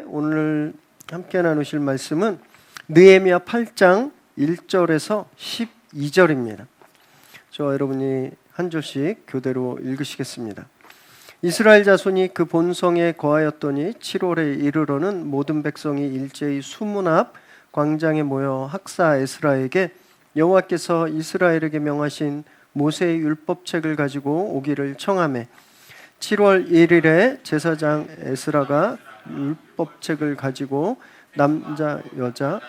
오늘 함께 나누실 말씀은 느헤미야 8장 1절에서 12절입니다. 저와 여러분이 한 절씩 교대로 읽으시겠습니다. 이스라엘 자손이 그 본성에 거하였더니 7월에 이르러는 모든 백성이 일제히 수문 앞 광장에 모여 학사 에스라에게 여호와께서 이스라엘에게 명하신 모세의 율법책을 가지고 오기를 청하매 7월 1일에 제사장 에스라가 율법책을 가지고 남자 여자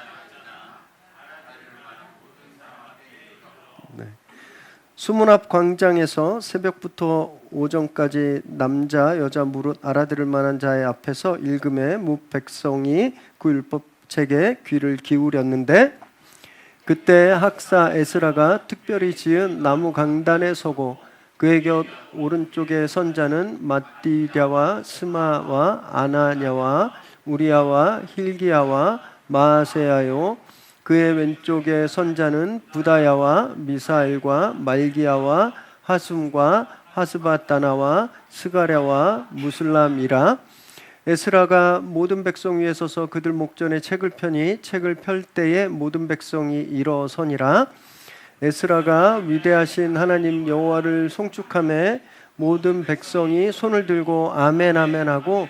수문 앞 광장에서 새벽부터 오전까지 남자 여자 무릇 알아들을 만한 자의 앞에서 읽음에 뭇 백성이 그 율법책에 귀를 기울였는데 그때 학사 에스라가 특별히 지은 나무 강단에 서고 그의 곁 오른쪽에 선자는 맏디랴와 스마와 아나냐와 우리야와 힐기야와 마아세야요 그의 왼쪽에 선자는 부다야와 미사엘과 말기야와 하숨과 하스바다나와 스가랴와 무슬람이라. 에스라가 모든 백성 위에 서서 그들 목전에 책을 펴니 책을 펼 때에 모든 백성이 일어서니라. 에스라가 위대하신 하나님 여호와를 송축하매 모든 백성이 손을 들고 아멘 아멘 하고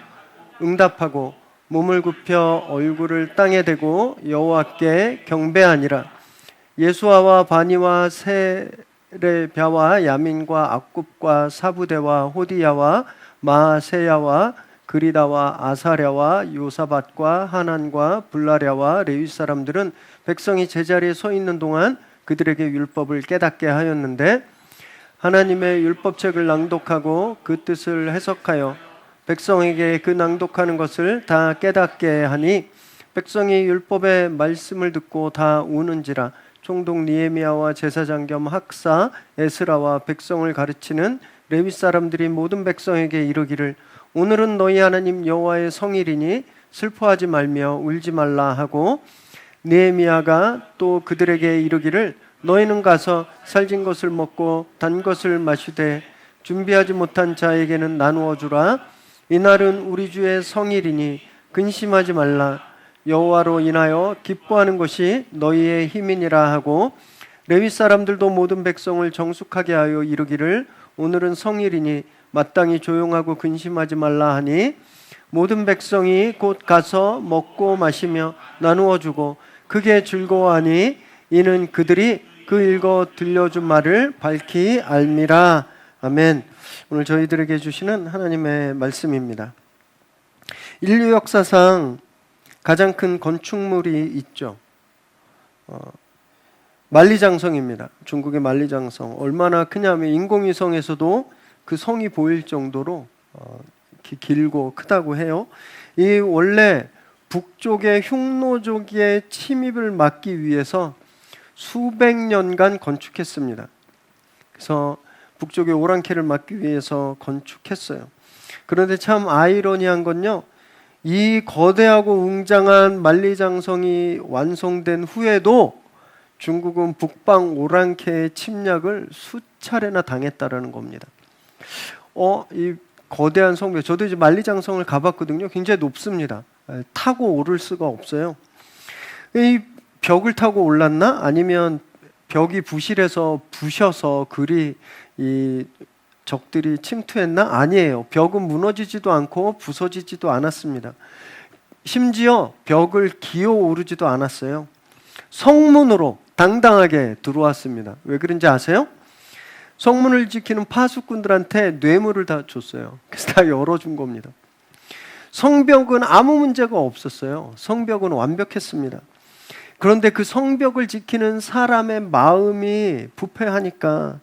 응답하고 몸을 굽혀 얼굴을 땅에 대고 여호와께 경배하니라. 예수아와 바니와 세레벼와 야민과 악굽과 사부대와 호디야와 마세야와 그리다와 아사랴와 요사밧과 하난과 블라랴와 레위 사람들은 백성이 제자리에 서 있는 동안 그들에게 율법을 깨닫게 하였는데 하나님의 율법책을 낭독하고 그 뜻을 해석하여 백성에게 그 낭독하는 것을 다 깨닫게 하니 백성이 율법의 말씀을 듣고 다 우는지라. 총독 느헤미야와 제사장 겸 학사 에스라와 백성을 가르치는 레위 사람들이 모든 백성에게 이르기를 오늘은 너희 하나님 여호와의 성일이니 슬퍼하지 말며 울지 말라 하고 느헤미야가 또 그들에게 이르기를 너희는 가서 살진 것을 먹고 단 것을 마시되 준비하지 못한 자에게는 나누어 주라. 이날은 우리 주의 성일이니 근심하지 말라. 여호와로 인하여 기뻐하는 것이 너희의 힘이니라 하고 레위 사람들도 모든 백성을 정숙하게 하여 이르기를 오늘은 성일이니 마땅히 조용하고 근심하지 말라 하니 모든 백성이 곧 가서 먹고 마시며 나누어 주고 크게 즐거워하니 이는 그들이 그 읽어 들려준 말을 밝히 알미라. 아멘. 오늘 저희들에게 주시는 하나님의 말씀입니다. 인류 역사상 가장 큰 건축물이 있죠. 만리장성입니다. 중국의 만리장성. 얼마나 크냐면 인공위성에서도 그 성이 보일 정도로 길고 크다고 해요. 이 원래 북쪽의 흉노족의 침입을 막기 위해서 수백 년간 건축했습니다. 그래서 북쪽의 오랑캐를 막기 위해서 건축했어요. 그런데 참 아이러니한 건요, 이 거대하고 웅장한 만리장성이 완성된 후에도 중국은 북방 오랑캐의 침략을 수차례나 당했다라는 겁니다. 이 거대한 성벽, 저도 이제 만리장성을 가봤거든요. 굉장히 높습니다. 타고 오를 수가 없어요. 이 벽을 타고 올랐나? 아니면 벽이 부실해서 부셔서 이 적들이 침투했나? 아니에요. 벽은 무너지지도 않고 부서지지도 않았습니다. 심지어 벽을 기어 오르지도 않았어요. 성문으로 당당하게 들어왔습니다. 왜 그런지 아세요? 성문을 지키는 파수꾼들한테 뇌물을 다 줬어요. 그래서 다 열어준 겁니다. 성벽은 아무 문제가 없었어요. 성벽은 완벽했습니다. 그런데 그 성벽을 지키는 사람의 마음이 부패하니까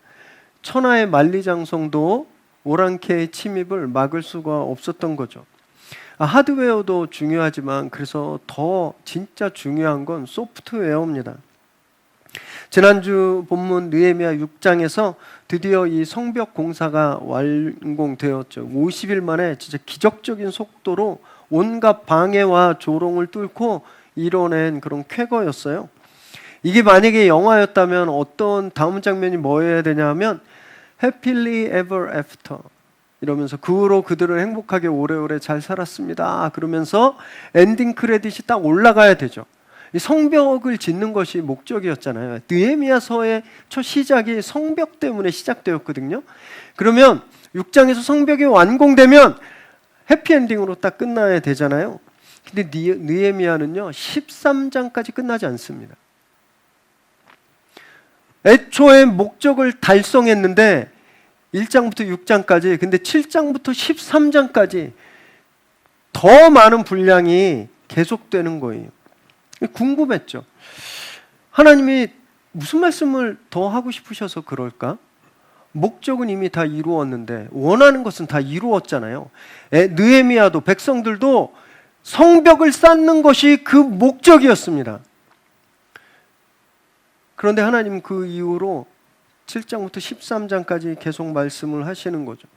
천하의 만리장성도 오랑캐의 침입을 막을 수가 없었던 거죠. 하드웨어도 중요하지만 그래서 더 진짜 중요한 건 소프트웨어입니다. 지난주 본문 느헤미야 6장에서 드디어 이 성벽 공사가 완공되었죠. 50일 만에 진짜 기적적인 속도로 온갖 방해와 조롱을 뚫고 이뤄낸 그런 쾌거였어요. 이게 만약에 영화였다면 어떤 다음 장면이 뭐여야 되냐 하면 Happily Ever After, 이러면서 그 후로 그들은 행복하게 오래오래 잘 살았습니다. 그러면서 엔딩 크레딧이 딱 올라가야 되죠. 이 성벽을 짓는 것이 목적이었잖아요. 느헤미야서의 첫 시작이 성벽 때문에 시작되었거든요. 그러면 6장에서 성벽이 완공되면 해피엔딩으로 딱 끝나야 되잖아요. 근데 느헤미야는요 13장까지 끝나지 않습니다. 애초에 목적을 달성했는데 1장부터 6장까지, 근데 7장부터 13장까지 더 많은 분량이 계속되는 거예요. 궁금했죠. 하나님이 무슨 말씀을 더 하고 싶으셔서 그럴까? 목적은 이미 다 이루었는데 원하는 것은 다 이루었잖아요. 느헤미야도 백성들도 성벽을 쌓는 것이 그 목적이었습니다. 그런데 하나님은 그 이후로 7장부터 13장까지 계속 말씀을 하시는 거죠.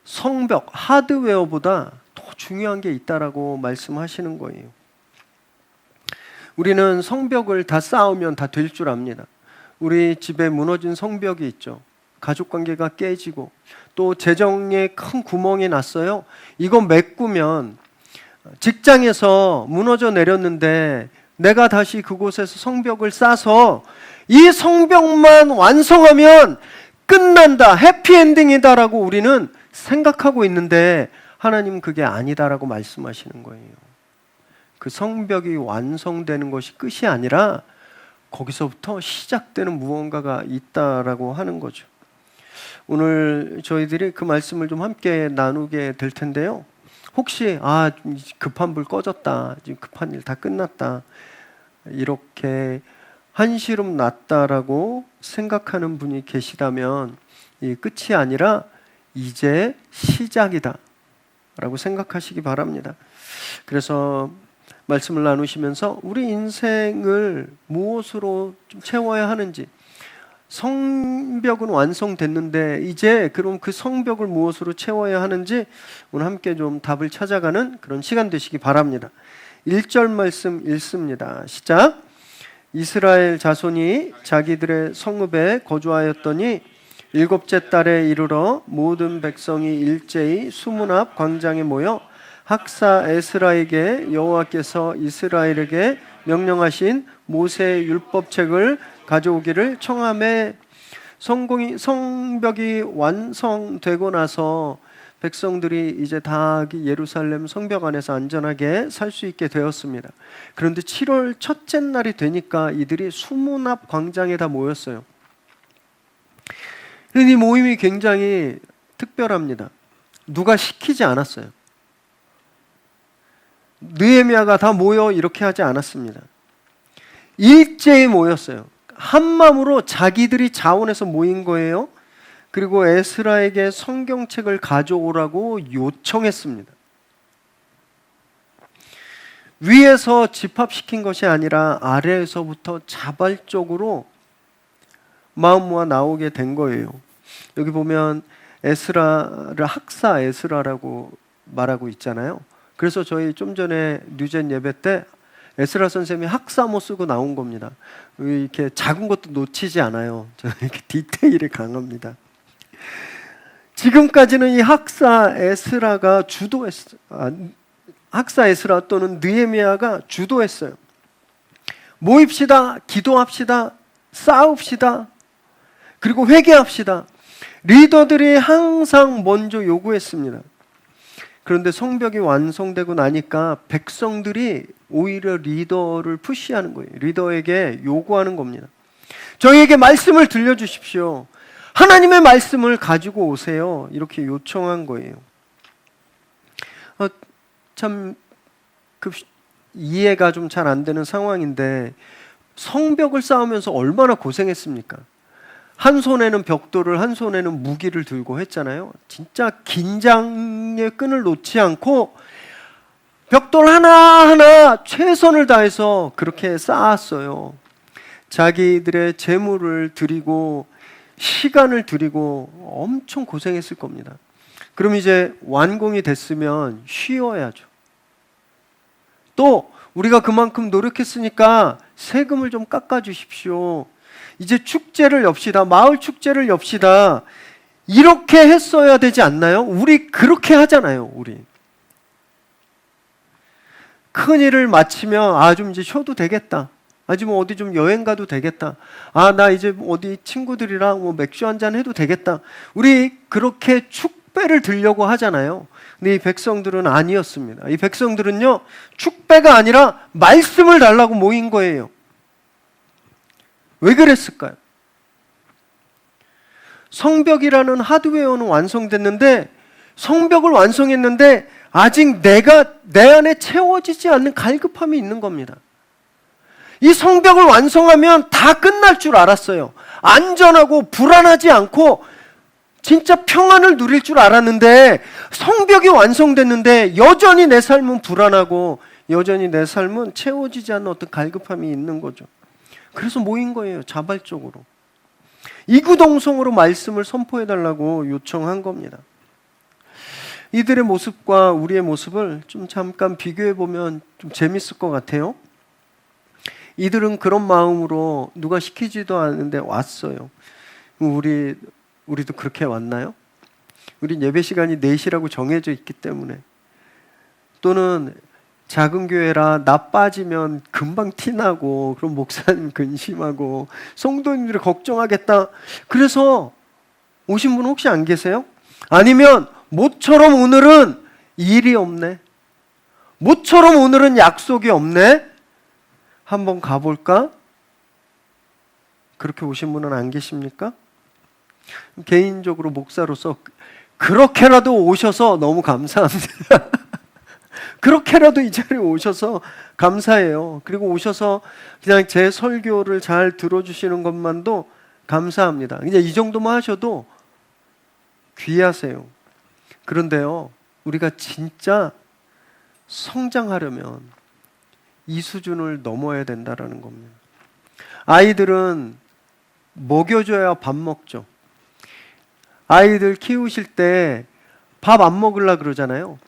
성벽, 하드웨어보다 더 중요한 게 있다라고 말씀하시는 거예요. 우리는 성벽을 다 쌓으면 다 될 줄 압니다. 우리 집에 무너진 성벽이 있죠. 가족관계가 깨지고 또 재정에 큰 구멍이 났어요. 이거 메꾸면 직장에서 무너져 내렸는데 내가 다시 그곳에서 성벽을 쌓아서 이 성벽만 완성하면 끝난다, 해피엔딩이다라고 우리는 생각하고 있는데 하나님은 그게 아니다라고 말씀하시는 거예요. 그 성벽이 완성되는 것이 끝이 아니라 거기서부터 시작되는 무언가가 있다라고 하는 거죠. 오늘 저희들이 그 말씀을 좀 함께 나누게 될 텐데요. 혹시 급한 불 꺼졌다, 지금 급한 일 다 끝났다, 이렇게 한시름 났다라고 생각하는 분이 계시다면 이 끝이 아니라 이제 시작이다 라고 생각하시기 바랍니다. 그래서 말씀을 나누시면서 우리 인생을 무엇으로 좀 채워야 하는지, 성벽은 완성됐는데 이제 그럼 그 성벽을 무엇으로 채워야 하는지 오늘 함께 좀 답을 찾아가는 그런 시간 되시기 바랍니다. 1절 말씀 읽습니다. 시작. 이스라엘 자손이 자기들의 성읍에 거주하였더니 7째 달에 이르러 모든 백성이 일제히 수문 앞 광장에 모여 학사 에스라에게 여호와께서 이스라엘에게 명령하신 모세의 율법책을 가져오기를 청하매, 성벽이 완성되고 나서 백성들이 이제 다 예루살렘 성벽 안에서 안전하게 살 수 있게 되었습니다. 그런데 7월 첫째 날이 되니까 이들이 수문 앞 광장에 다 모였어요. 이 모임이 굉장히 특별합니다. 누가 시키지 않았어요. 느헤미야가 다 모여 이렇게 하지 않았습니다. 일제히 모였어요. 한 마음으로 자기들이 자원해서 모인 거예요. 그리고 에스라에게 성경책을 가져오라고 요청했습니다. 위에서 집합시킨 것이 아니라 아래에서부터 자발적으로 마음 모아 나오게 된 거예요. 여기 보면 에스라를 학사 에스라라고 말하고 있잖아요. 그래서 저희 좀 전에 뉴젠 예배 때 에스라 선생님이 학사모 쓰고 나온 겁니다. 이렇게 작은 것도 놓치지 않아요. 저는 이렇게 디테일이 강합니다. 지금까지는 이 학사 에스라가 학사 에스라 또는 느헤미야가 주도했어요. 모입시다, 기도합시다, 싸웁시다, 그리고 회개합시다. 리더들이 항상 먼저 요구했습니다. 그런데 성벽이 완성되고 나니까 백성들이 오히려 리더를 푸시하는 거예요. 리더에게 요구하는 겁니다. 저희에게 말씀을 들려주십시오. 하나님의 말씀을 가지고 오세요. 이렇게 요청한 거예요. 참 이해가 좀 잘 안 되는 상황인데 성벽을 쌓으면서 얼마나 고생했습니까? 한 손에는 벽돌을, 한 손에는 무기를 들고 했잖아요. 진짜 긴장의 끈을 놓지 않고 벽돌 하나하나 최선을 다해서 그렇게 쌓았어요. 자기들의 재물을 드리고 시간을 드리고 엄청 고생했을 겁니다. 그럼 이제 완공이 됐으면 쉬어야죠. 또 우리가 그만큼 노력했으니까 세금을 좀 깎아주십시오. 이제 축제를 엽시다. 마을 축제를 엽시다. 이렇게 했어야 되지 않나요? 우리 그렇게 하잖아요. 우리 큰 일을 마치면 좀 이제 쉬어도 되겠다. 좀 어디 좀 여행 가도 되겠다. 나 이제 어디 친구들이랑 뭐 맥주 한잔 해도 되겠다. 우리 그렇게 축배를 들려고 하잖아요. 근데 이 백성들은 아니었습니다. 이 백성들은요, 축배가 아니라 말씀을 달라고 모인 거예요. 왜 그랬을까요? 성벽이라는 하드웨어는 완성됐는데, 성벽을 완성했는데 아직 내 안에 채워지지 않는 갈급함이 있는 겁니다. 이 성벽을 완성하면 다 끝날 줄 알았어요. 안전하고 불안하지 않고 진짜 평안을 누릴 줄 알았는데, 성벽이 완성됐는데 여전히 내 삶은 불안하고 여전히 내 삶은 채워지지 않는 어떤 갈급함이 있는 거죠. 그래서 모인 거예요. 자발적으로 이구동성으로 말씀을 선포해달라고 요청한 겁니다. 이들의 모습과 우리의 모습을 좀 잠깐 비교해보면 좀 재밌을 것 같아요. 이들은 그런 마음으로 누가 시키지도 않는데 왔어요. 우리도 그렇게 왔나요? 우린 예배 시간이 4시라고 정해져 있기 때문에, 또는 작은 교회라 나 빠지면 금방 티나고 그럼 목사님 근심하고 성도님들이 걱정하겠다. 그래서 오신 분 혹시 안 계세요? 아니면 모처럼 오늘은 일이 없네, 모처럼 오늘은 약속이 없네, 한번 가볼까? 그렇게 오신 분은 안 계십니까? 개인적으로 목사로서 그렇게라도 오셔서 너무 감사합니다. 그렇게라도 이 자리에 오셔서 감사해요. 그리고 오셔서 그냥 제 설교를 잘 들어주시는 것만도 감사합니다. 그냥 이 정도만 하셔도 귀하세요. 그런데요, 우리가 진짜 성장하려면 이 수준을 넘어야 된다라는 겁니다. 아이들은 먹여줘야 밥 먹죠. 아이들 키우실 때 밥 안 먹으려고 그러잖아요.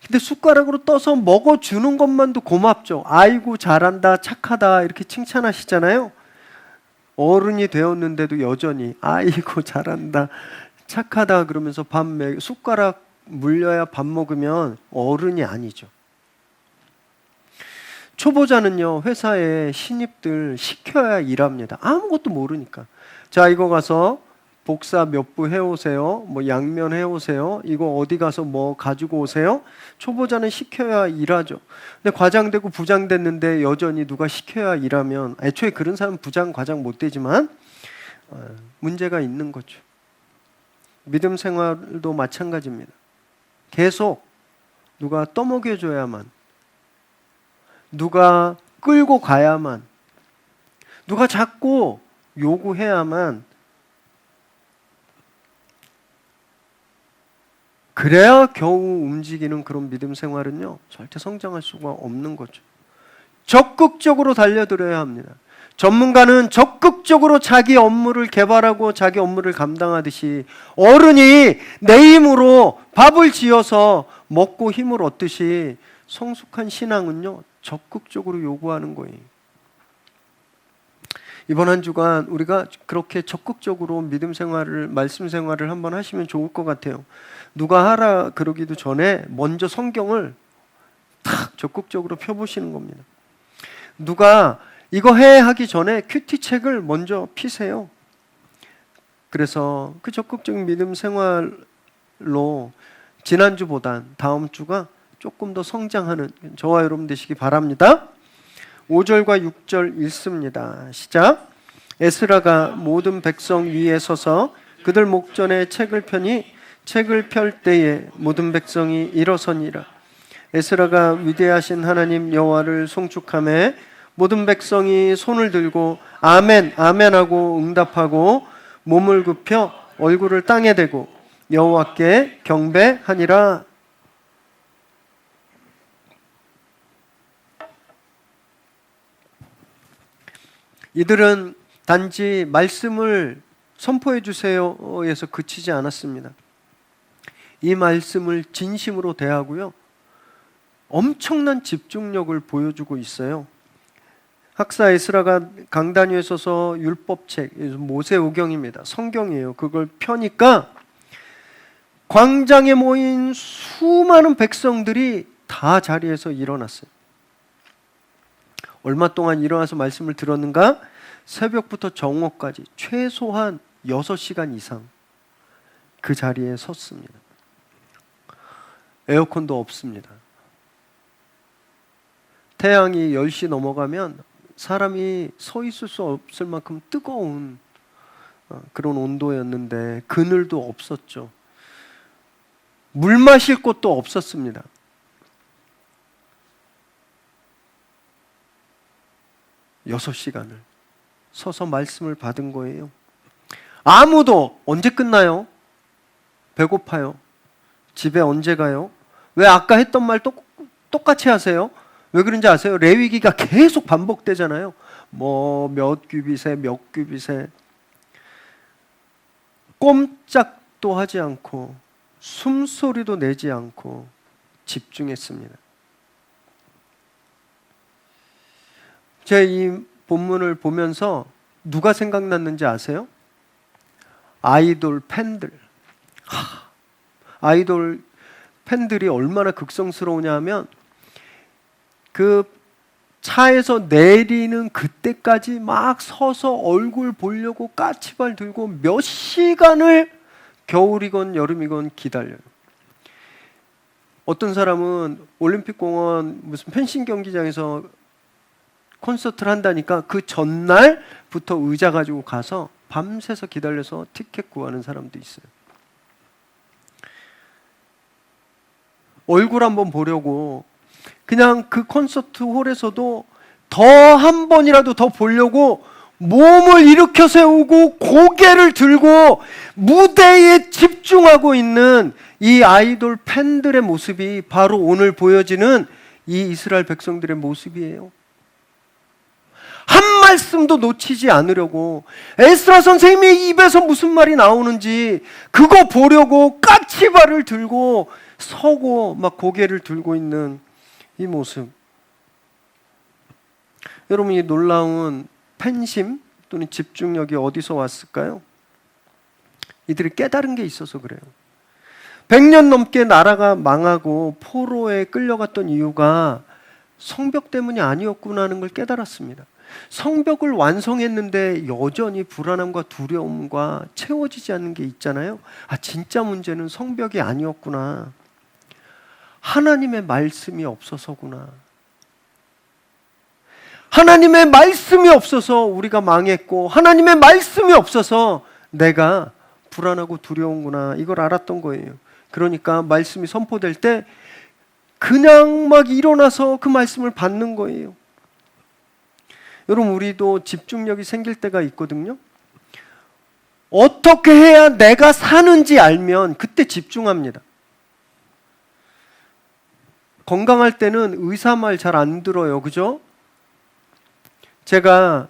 근데 숟가락으로 떠서 먹어주는 것만도 고맙죠. 아이고 잘한다, 착하다 이렇게 칭찬하시잖아요. 어른이 되었는데도 여전히 아이고 잘한다, 착하다 그러면서 숟가락 물려야 밥 먹으면 어른이 아니죠. 초보자는요, 회사에 신입들 시켜야 일합니다. 아무것도 모르니까. 자, 이거 가서 복사 몇 부 해오세요. 뭐 양면 해오세요. 이거 어디 가서 뭐 가지고 오세요. 초보자는 시켜야 일하죠. 근데 과장 되고 부장 됐는데 여전히 누가 시켜야 일하면, 애초에 그런 사람은 부장, 과장 못 되지만 문제가 있는 거죠. 믿음 생활도 마찬가지입니다. 계속 누가 떠먹여줘야만, 누가 끌고 가야만, 누가 자꾸 요구해야만, 그래야 겨우 움직이는 그런 믿음 생활은요, 절대 성장할 수가 없는 거죠. 적극적으로 달려들어야 합니다. 전문가는 적극적으로 자기 업무를 개발하고 자기 업무를 감당하듯이, 어른이 내 힘으로 밥을 지어서 먹고 힘을 얻듯이 성숙한 신앙은요, 적극적으로 요구하는 거예요. 이번 한 주간 우리가 그렇게 적극적으로 믿음 생활을, 말씀 생활을 한번 하시면 좋을 것 같아요. 누가 하라 그러기도 전에 먼저 성경을 탁 적극적으로 펴보시는 겁니다. 누가 이거 해 하기 전에 큐티 책을 먼저 피세요. 그래서 그 적극적인 믿음 생활로 지난주보단 다음 주가 조금 더 성장하는 저와 여러분 되시기 바랍니다. 5절과 6절 읽습니다. 시작. 에스라가 모든 백성 위에 서서 그들 목전에 책을 펴니 책을 펼 때에 모든 백성이 일어서니라. 에스라가 위대하신 하나님 여호와를 송축하며 모든 백성이 손을 들고 아멘 아멘 하고 응답하고 몸을 굽혀 얼굴을 땅에 대고 여호와께 경배하니라. 이들은 단지 말씀을 선포해 주세요에서 그치지 않았습니다. 이 말씀을 진심으로 대하고요, 엄청난 집중력을 보여주고 있어요. 학사 에스라가 강단 위에 서서 율법책, 모세오경입니다. 성경이에요. 그걸 펴니까 광장에 모인 수많은 백성들이 다 자리에서 일어났어요. 얼마 동안 일어나서 말씀을 들었는가? 새벽부터 정오까지 최소한 6시간 이상 그 자리에 섰습니다. 에어컨도 없습니다. 태양이 10시 넘어가면 사람이 서 있을 수 없을 만큼 뜨거운 그런 온도였는데 그늘도 없었죠. 물 마실 곳도 없었습니다. 여섯 시간을 서서 말씀을 받은 거예요. 아무도 언제 끝나요? 배고파요. 집에 언제 가요? 왜 아까 했던 말 똑같이 하세요? 왜 그런지 아세요? 레위기가 계속 반복되잖아요. 뭐 몇 규빗에 몇 규빗에 꼼짝도 하지 않고 숨소리도 내지 않고 집중했습니다. 제 이 본문을 보면서 누가 생각났는지 아세요? 아이돌 팬들. 아이돌 팬들이 얼마나 극성스러우냐 하면 그 차에서 내리는 그때까지 막 서서 얼굴 보려고 까치발 들고 몇 시간을 겨울이건 여름이건 기다려요. 어떤 사람은 올림픽공원 무슨 펜싱 경기장에서 콘서트를 한다니까 그 전날부터 의자 가지고 가서 밤새서 기다려서 티켓 구하는 사람도 있어요. 얼굴 한번 보려고 그냥 그 콘서트 홀에서도 더 한 번이라도 더 보려고 몸을 일으켜 세우고 고개를 들고 무대에 집중하고 있는 이 아이돌 팬들의 모습이 바로 오늘 보여지는 이 이스라엘 백성들의 모습이에요. 한 말씀도 놓치지 않으려고 에스라 선생님의 입에서 무슨 말이 나오는지 그거 보려고 까치발을 들고 서고 막 고개를 들고 있는 이 모습. 여러분, 이 놀라운 팬심 또는 집중력이 어디서 왔을까요? 이들이 깨달은 게 있어서 그래요. 100년 넘게 나라가 망하고 포로에 끌려갔던 이유가 성벽 때문이 아니었구나 하는 걸 깨달았습니다. 성벽을 완성했는데 여전히 불안함과 두려움과 채워지지 않는 게 있잖아요. 진짜 문제는 성벽이 아니었구나. 하나님의 말씀이 없어서구나. 하나님의 말씀이 없어서 우리가 망했고 하나님의 말씀이 없어서 내가 불안하고 두려운구나. 이걸 알았던 거예요. 그러니까 말씀이 선포될 때 그냥 막 일어나서 그 말씀을 받는 거예요. 여러분, 우리도 집중력이 생길 때가 있거든요. 어떻게 해야 내가 사는지 알면 그때 집중합니다. 건강할 때는 의사 말 잘 안 들어요. 그죠? 제가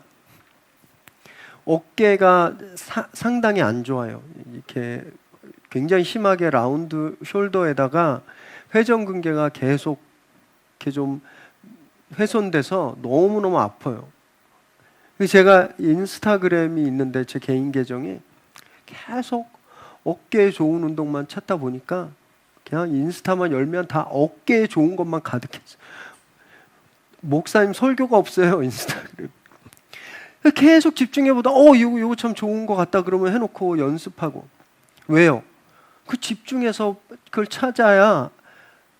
어깨가 상당히 안 좋아요. 이렇게 굉장히 심하게 라운드 숄더에다가 회전근개가 계속 이렇게 좀 훼손돼서 너무너무 아파요. 제가 인스타그램이 있는데 제 개인 계정에 계속 어깨에 좋은 운동만 찾다 보니까 그냥 인스타만 열면 다 어깨에 좋은 것만 가득했어요. 목사님 설교가 없어요, 인스타그램. 계속 집중해보다 이거 참 좋은 것 같다 그러면 해놓고 연습하고. 왜요? 그 집중해서 그걸 찾아야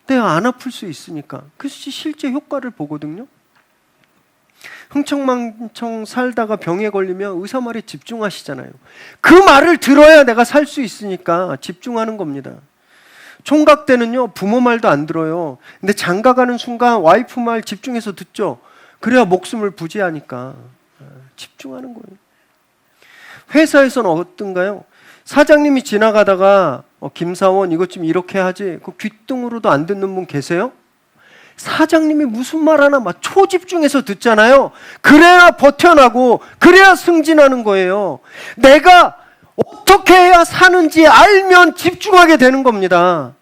내가 안 아플 수 있으니까. 그래서 실제 효과를 보거든요. 흥청망청 살다가 병에 걸리면 의사 말에 집중하시잖아요. 그 말을 들어야 내가 살 수 있으니까 집중하는 겁니다. 총각 때는요, 부모 말도 안 들어요. 근데 장가가는 순간 와이프 말 집중해서 듣죠. 그래야 목숨을 부지하니까 집중하는 거예요. 회사에서는 어떤가요? 사장님이 지나가다가 김사원 이것 좀 이렇게 하지, 그 귓등으로도 안 듣는 분 계세요? 사장님이 무슨 말 하나 막 초집중해서 듣잖아요. 그래야 버텨나고 그래야 승진하는 거예요. 내가 어떻게 해야 사는지 알면 집중하게 되는 겁니다.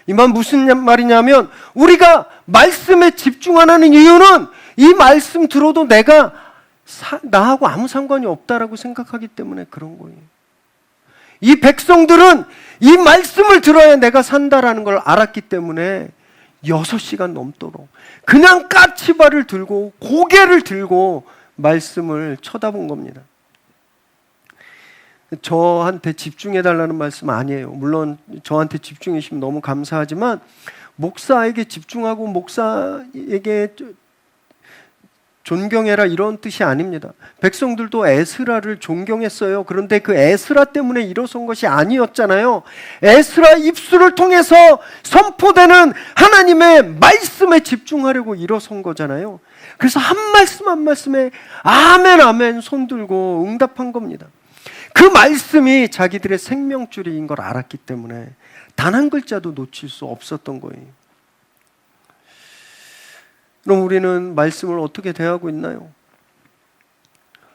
이 말 무슨 말이냐면 우리가 말씀에 집중 안 하는 이유는 이 말씀 들어도 내가 나하고 아무 상관이 없다라고 생각하기 때문에 그런 거예요. 이 백성들은 이 말씀을 들어야 내가 산다라는 걸 알았기 때문에 6시간 넘도록 그냥 까치발을 들고 고개를 들고 말씀을 쳐다본 겁니다. 저한테 집중해달라는 말씀 아니에요. 물론 저한테 집중해 주시면 너무 감사하지만 목사에게 집중하고 목사에게 존경해라 이런 뜻이 아닙니다. 백성들도 에스라를 존경했어요. 그런데 그 에스라 때문에 일어선 것이 아니었잖아요. 에스라 입술을 통해서 선포되는 하나님의 말씀에 집중하려고 일어선 거잖아요. 그래서 한 말씀 한 말씀에 아멘 아멘 손들고 응답한 겁니다. 그 말씀이 자기들의 생명줄인 걸 알았기 때문에 단 한 글자도 놓칠 수 없었던 거예요. 그럼 우리는 말씀을 어떻게 대하고 있나요?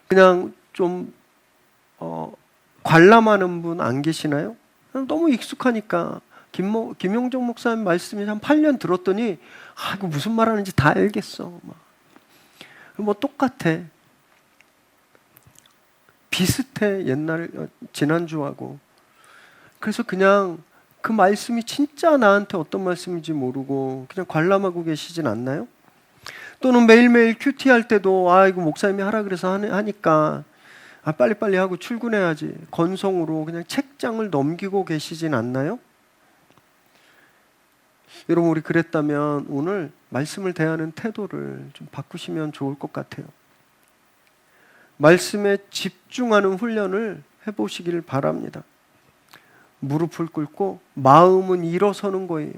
그냥 좀 관람하는 분 안 계시나요? 너무 익숙하니까 김용정 목사님 말씀이 한 8년 들었더니 이거 무슨 말하는지 다 알겠어. 뭐 똑같아. 비슷해. 옛날 지난주하고. 그래서 그냥 그 말씀이 진짜 나한테 어떤 말씀인지 모르고 그냥 관람하고 계시진 않나요? 또는 매일매일 큐티 할 때도 이거 목사님이 하라 그래서 하니까 빨리빨리 하고 출근해야지 건성으로 그냥 책장을 넘기고 계시진 않나요? 여러분 우리 그랬다면 오늘 말씀을 대하는 태도를 좀 바꾸시면 좋을 것 같아요. 말씀에 집중하는 훈련을 해보시길 바랍니다. 무릎을 꿇고 마음은 일어서는 거예요.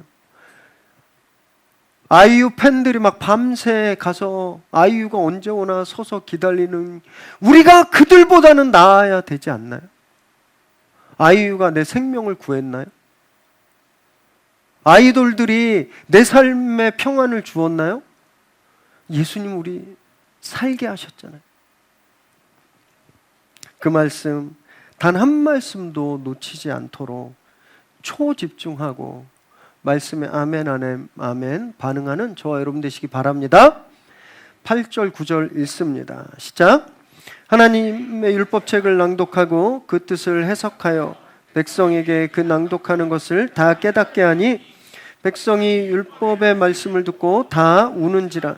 아이유 팬들이 막 밤새 가서 아이유가 언제 오나 서서 기다리는 우리가 그들보다는 나아야 되지 않나요? 아이유가 내 생명을 구했나요? 아이돌들이 내 삶에 평안을 주었나요? 예수님 우리 살게 하셨잖아요. 그 말씀 단 한 말씀도 놓치지 않도록 초집중하고 말씀에 아멘 아멘 반응하는 저와 여러분 되시기 바랍니다. 8절 9절 읽습니다. 시작. 하나님의 율법책을 낭독하고 그 뜻을 해석하여 백성에게 그 낭독하는 것을 다 깨닫게 하니 백성이 율법의 말씀을 듣고 다 우는지라.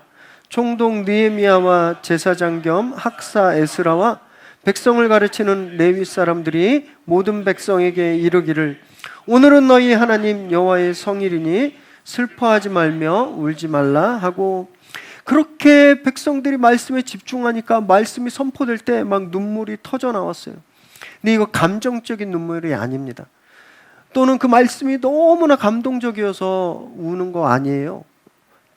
총독 느헤미야와 제사장 겸 학사 에스라와 백성을 가르치는 레위 사람들이 모든 백성에게 이르기를 오늘은 너희 하나님 여호와의 성일이니 슬퍼하지 말며 울지 말라 하고 그렇게 백성들이 말씀에 집중하니까 말씀이 선포될 때 막 눈물이 터져 나왔어요. 근데 이거 감정적인 눈물이 아닙니다. 또는 그 말씀이 너무나 감동적이어서 우는 거 아니에요.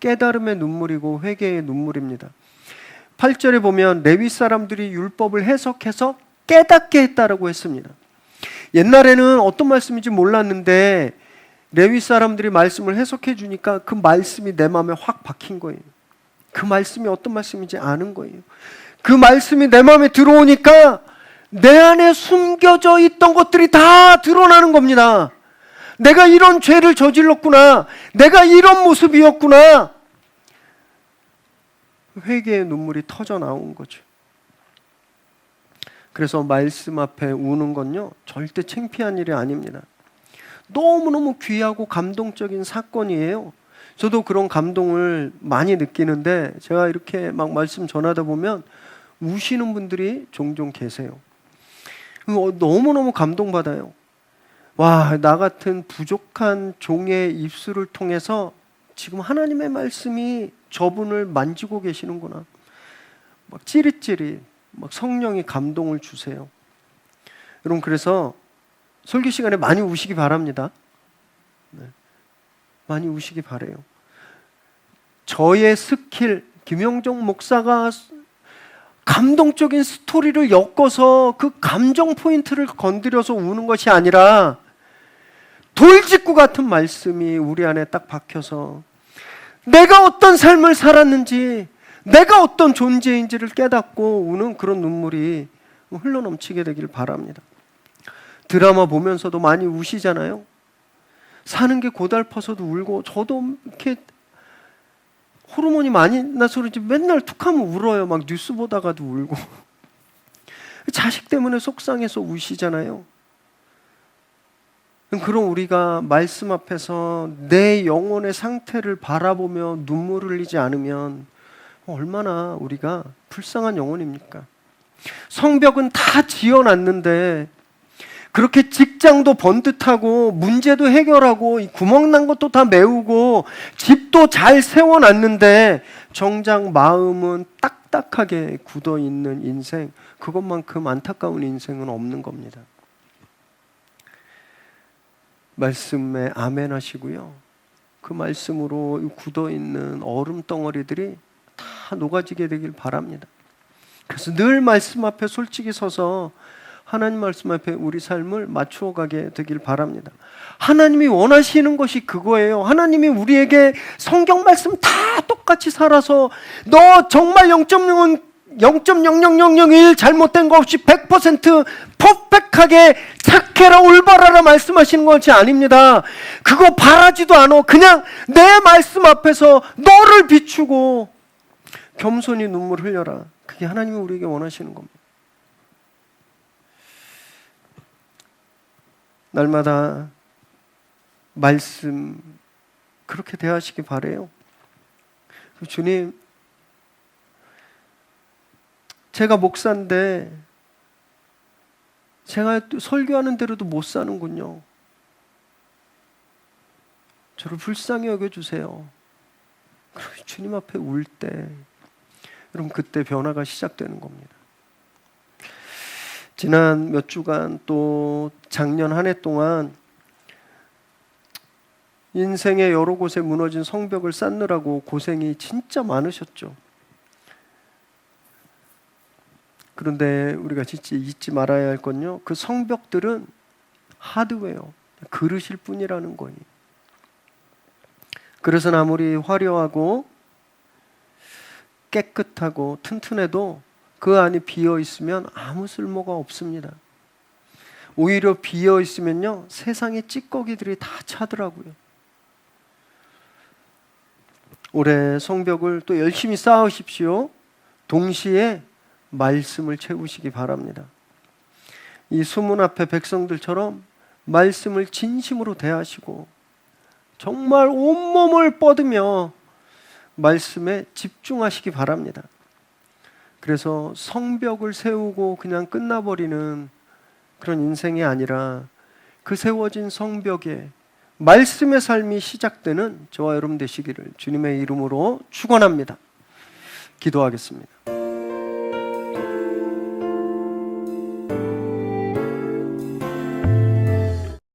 깨달음의 눈물이고 회개의 눈물입니다. 8절에 보면 레위 사람들이 율법을 해석해서 깨닫게 했다라고 했습니다. 옛날에는 어떤 말씀인지 몰랐는데 레위 사람들이 말씀을 해석해 주니까 그 말씀이 내 마음에 확 박힌 거예요. 그 말씀이 어떤 말씀인지 아는 거예요. 그 말씀이 내 마음에 들어오니까 내 안에 숨겨져 있던 것들이 다 드러나는 겁니다. 내가 이런 죄를 저질렀구나. 내가 이런 모습이었구나. 회개의 눈물이 터져 나온 거죠. 그래서 말씀 앞에 우는 건요 절대 창피한 일이 아닙니다. 너무너무 귀하고 감동적인 사건이에요. 저도 그런 감동을 많이 느끼는데 제가 이렇게 막 말씀 전하다 보면 우시는 분들이 종종 계세요. 너무너무 감동받아요. 와, 나 같은 부족한 종의 입술을 통해서 지금 하나님의 말씀이 저분을 만지고 계시는구나. 막 찌릿찌릿 막 성령이 감동을 주세요. 여러분 그래서 설교 시간에 많이 우시기 바랍니다. 네. 많이 우시기 바래요. 저의 스킬 김용정 목사가 감동적인 스토리를 엮어서 그 감정 포인트를 건드려서 우는 것이 아니라 돌직구 같은 말씀이 우리 안에 딱 박혀서 내가 어떤 삶을 살았는지 내가 어떤 존재인지를 깨닫고 우는 그런 눈물이 흘러넘치게 되길 바랍니다. 드라마 보면서도 많이 우시잖아요. 사는 게 고달퍼서도 울고 저도 이렇게 호르몬이 많이 나서 그런지 맨날 툭하면 울어요. 막 뉴스 보다가도 울고 자식 때문에 속상해서 우시잖아요. 그럼 우리가 말씀 앞에서 내 영혼의 상태를 바라보며 눈물을 흘리지 않으면 얼마나 우리가 불쌍한 영혼입니까? 성벽은 다 지어놨는데 그렇게 직장도 번듯하고 문제도 해결하고 구멍난 것도 다 메우고 집도 잘 세워놨는데 정작 마음은 딱딱하게 굳어있는 인생, 그것만큼 안타까운 인생은 없는 겁니다. 말씀에 아멘 하시고요, 그 말씀으로 굳어있는 얼음 덩어리들이 다 녹아지게 되길 바랍니다. 그래서 늘 말씀 앞에 솔직히 서서 하나님 말씀 앞에 우리 삶을 맞추어 가게 되길 바랍니다. 하나님이 원하시는 것이 그거예요. 하나님이 우리에게 성경 말씀 다 똑같이 살아서 너 정말 0.00001 잘못된 거 없이 100% 퍼펙트하게 착해라 올바라라 말씀하시는 것이 아닙니다. 그거 바라지도 않아. 그냥 내 말씀 앞에서 너를 비추고 겸손히 눈물 흘려라. 그게 하나님이 우리에게 원하시는 겁니다. 날마다 말씀 그렇게 대하시기 바래요. 주님, 제가 목사인데 제가 설교하는 대로도 못 사는군요. 저를 불쌍히 여겨주세요. 주님 앞에 울 때, 여러분 그때 변화가 시작되는 겁니다. 지난 몇 주간 또 작년 한 해 동안 인생의 여러 곳에 무너진 성벽을 쌓느라고 고생이 진짜 많으셨죠. 그런데 우리가 진짜 잊지 말아야 할 건요, 그 성벽들은 하드웨어, 그릇일 뿐이라는 거니. 그래서 아무리 화려하고 깨끗하고 튼튼해도 그 안이 비어 있으면 아무 쓸모가 없습니다. 오히려 비어 있으면요, 세상의 찌꺼기들이 다 차더라고요. 올해 성벽을 또 열심히 쌓으십시오. 동시에 말씀을 채우시기 바랍니다. 이 수문 앞에 백성들처럼 말씀을 진심으로 대하시고 정말 온몸을 뻗으며 말씀에 집중하시기 바랍니다. 그래서 성벽을 세우고 그냥 끝나버리는 그런 인생이 아니라 그 세워진 성벽에 말씀의 삶이 시작되는 저와 여러분 되시기를 주님의 이름으로 축원합니다. 기도하겠습니다.